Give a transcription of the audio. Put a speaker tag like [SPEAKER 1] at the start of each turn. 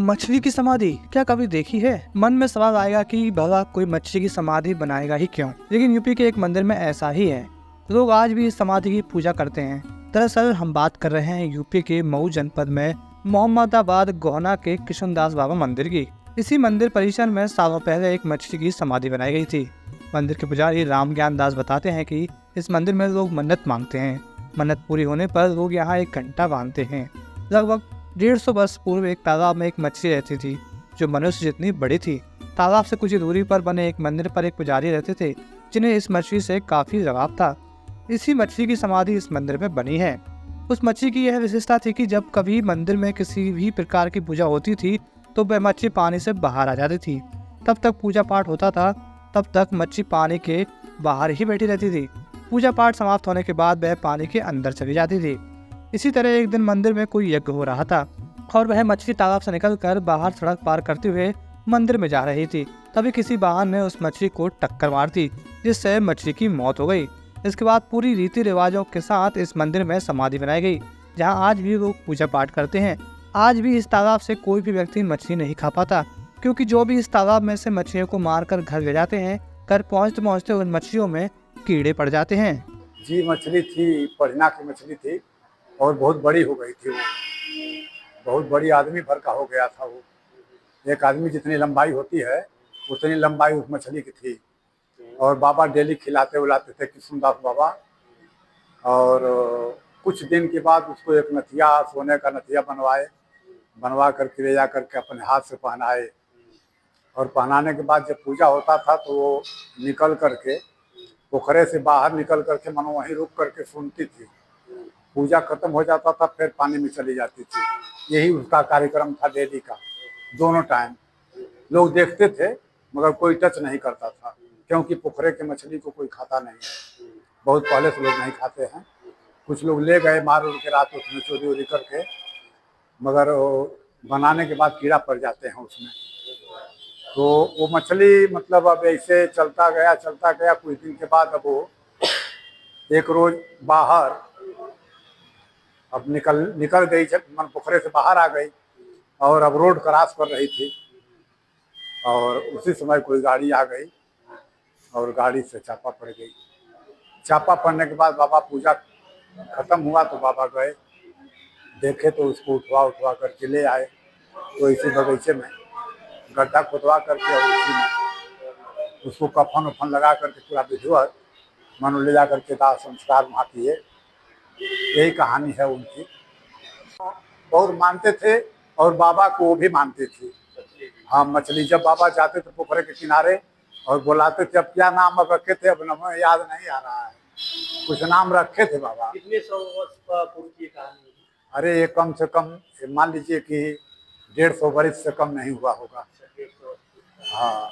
[SPEAKER 1] मछली की समाधि क्या कभी देखी है? मन में सवाल आएगा कि भला कोई मछली की समाधि बनाएगा ही क्यों? लेकिन यूपी के एक मंदिर में ऐसा ही है। लोग आज भी इस समाधि की पूजा करते हैं। दरअसल हम बात कर रहे हैं यूपी के मऊ जनपद में मोहम्मदाबाद गोहना के किशनदास बाबा मंदिर की। इसी मंदिर परिसर में सालों पहले एक मछली की समाधि बनाई गई थी। मंदिर के पुजारी राम ज्ञान दास बताते हैं कि इस मंदिर में लोग मन्नत मांगते हैं। मन्नत पूरी होने पर लोग यहाँ एक घंटा बांधते हैं। लगभग 150 वर्ष पूर्व एक तालाब में एक मछली रहती थी जो मनुष्य जितनी बड़ी थी। तालाब से कुछ ही दूरी पर बने एक मंदिर पर एक पुजारी रहते थे जिन्हें इस मछली से काफी लगाव था। इसी मछली की समाधि इस मंदिर में बनी है। उस मछली की यह विशेषता थी कि जब कभी मंदिर में किसी भी प्रकार की पूजा होती थी तो वह मछली पानी से बाहर आ जाती थी। तब तक पूजा पाठ होता था, तब तक मछली पानी के बाहर ही बैठी रहती थी। पूजा पाठ समाप्त होने के बाद वह पानी के अंदर चली जाती थी। इसी तरह एक दिन मंदिर में कोई यज्ञ हो रहा था और वह मछली तालाब से निकलकर बाहर सड़क पार करते हुए मंदिर में जा रही थी। तभी किसी वाहन ने उस मछली को टक्कर मार दी जिससे मछली की मौत हो गई। इसके बाद पूरी रीति रिवाजों के साथ इस मंदिर में समाधि बनाई गई जहां आज भी लोग पूजा पाठ करते हैं। आज भी इस तालाब से कोई भी व्यक्ति मछली नहीं खा पाता क्योंकि जो भी इस तालाब में से मछलियों को मारकर घर ले जाते हैं, घर पहुँचते पहुँचते उन मछलियों में कीड़े पड़ जाते हैं।
[SPEAKER 2] जी मछली थी, पढ़ना की मछली थी और बहुत बड़ी हो गई थी। वो बहुत बड़ी आदमी भर का हो गया था। वो एक आदमी जितनी लंबाई होती है उतनी लंबाई उस मछली की थी। और बाबा डेली खिलाते उलाते थे किशनदास बाबा। और कुछ दिन के बाद उसको एक नथिया, सोने का नथिया बनवा करके ले जा करके अपने हाथ से पहनाए। और पहनाने के बाद जब पूजा होता था तो वो निकल करके पोखरे से बाहर निकल करके मानो वहीं रुक करके सुनती थी। पूजा खत्म हो जाता था, फिर पानी में चली जाती थी। यही उसका कार्यक्रम था डेली का। दोनों टाइम लोग देखते थे मगर कोई टच नहीं करता था क्योंकि पोखरे के मछली को कोई खाता नहीं है। बहुत पहले से लोग नहीं खाते हैं। कुछ लोग ले गए मार उड़ के रात उसमें चोरी वोरी करके, मगर वो बनाने के बाद कीड़ा पड़ जाते हैं उसमें। तो वो मछली मतलब अब ऐसे चलता गया कुछ दिन के बाद अब वो एक रोज बाहर अब निकल गई, मन पोखरे से बाहर आ गई और अब रोड क्रॉस कर रही थी। और उसी समय कोई गाड़ी आ गई और गाड़ी से चापा पड़ गई। चापा पड़ने के बाद बाबा पूजा खत्म हुआ तो बाबा गए, देखे तो उसको उठवा करके ले आए। तो इसी बगीचे में गड्ढा खोदवा करके और उसी में उसको कफन उफन लगा करके पूरा विधिवत मानो ले जा करके दाह संस्कार वहाँ किए। यही कहानी है उनकी। बहुत मानते थे और बाबा को वो भी मानते थे। हाँ, मछली जब बाबा जाते थे पोखरे के किनारे और बुलाते थे, अब क्या नाम अब रखे थे अब नाम याद नहीं आ रहा है, कुछ नाम रखे थे बाबा।
[SPEAKER 3] कितने सौ वर्ष पूर्व की कहानी है?
[SPEAKER 2] अरे ये कम से कम मान लीजिए कि 150 वर्ष से कम नहीं हुआ होगा। हाँ,